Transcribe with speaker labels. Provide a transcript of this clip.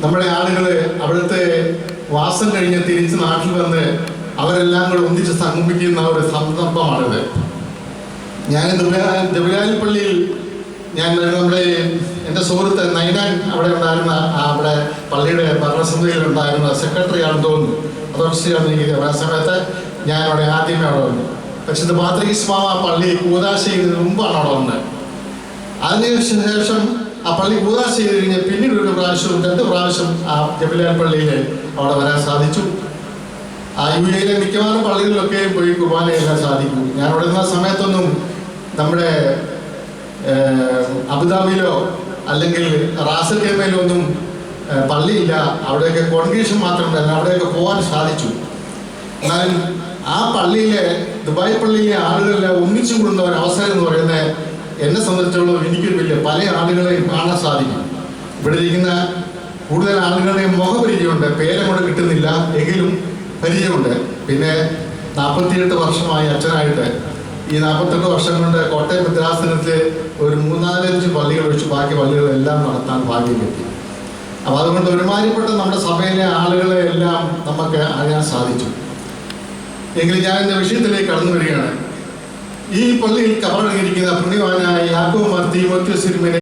Speaker 1: നമ്മുടെ ആളുകൾ അവിടുത്തെ വാസം കഴിഞ്ഞ് തിരിച്ച് നാട്ടിൽ വന്ന് അവരെല്ലാം കൂടെ ഒന്നിച്ച് സംഗമിക്കുന്ന ഒരു സന്ദർഭമാണിത്. ഞാൻ ജബിലാലി പള്ളിയിൽ നമ്മുടെ എൻ്റെ സുഹൃത്ത് നൈനാൻ അവിടെ ഉണ്ടായിരുന്ന അവിടെ പള്ളിയുടെ ഭരണസമിതിയിലുണ്ടായിരുന്ന സെക്രട്ടറി ആണെന്ന് തോന്നുന്നു. അതോറിറ്റിയാണ് എനിക്ക് ആ സമയത്ത് ഞാൻ അവിടെ ആദ്യമേ അവിടെ വന്നു. പക്ഷെ ഇത് പാത്രികസ്മാവ പള്ളി കൂദാശ ചെയ്തതിന് മുമ്പാണ് അവിടെ വന്നത്. അതിനുശേഷം ആ പള്ളി കൂദാശ ചെയ്ത് കഴിഞ്ഞ് പിന്നീട് ഒരു പ്രാവശ്യവും 2 പ്രാവശ്യം ആ ജബിലാലി പള്ളിയിൽ അവിടെ വരാൻ സാധിച്ചു. UAE മിക്കവാറും പള്ളികളിലൊക്കെ പോയി കുർബാന ചെയ്യാൻ സാധിക്കും. ഞാൻ അവിടെ നിന്ന സമയത്തൊന്നും നമ്മുടെ അബുദാബിയിലോ അല്ലെങ്കിൽ റാസൽ ഖൈമയിലോ ഒന്നും പള്ളിയില്ല. അവിടെയൊക്കെ കോൺഗ്രീഷൻ മാത്രമല്ല, അവിടെയൊക്കെ പോകാൻ സാധിച്ചു. എന്നാൽ ആ പള്ളിയിലെ ദുബായ് പള്ളിയിലെ ആളുകളെല്ലാം ഒന്നിച്ചു കൂടുന്ന ഒരു അവസരം എന്ന് പറയുന്നത് എന്നെ സംബന്ധിച്ചിടത്തോളം എനിക്കൊരു വലിയ പല ആളുകളെയും കാണാൻ സാധിക്കും. ഇവിടെ ഇരിക്കുന്ന കൂടുതൽ ആളുകളുടെയും മുഖപരിചയമുണ്ട്, പേരങ്ങോട്ട് കിട്ടുന്നില്ല എങ്കിലും പരിചയമുണ്ട്. പിന്നെ 48 വർഷമായി അച്ഛനായിട്ട് ഈ 48 വർഷം കൊണ്ട് കോട്ടയം ഭദ്രാസനത്തിൽ ഒരു 3-4-5 പള്ളികൾ ഒഴിച്ച് ബാക്കി പള്ളികളെല്ലാം നടത്താൻ ഭാഗ്യം കിട്ടി. അപ്പം അതുകൊണ്ട് ഒരുമാതിരിപ്പെട്ട നമ്മുടെ സഭയിലെ ആളുകളെ എല്ലാം നമുക്ക് അറിയാൻ സാധിച്ചു. എങ്കിലും ഞാൻ എൻ്റെ വിഷയത്തിലേക്ക് കടന്നു വരികയാണ്. ഈ പള്ളിയിൽ കബറടങ്ങിയിരിക്കുന്ന പുണ്യവാനായ യാക്കോബ് മാർ തീമോഥെയോസ് തിരുമേനി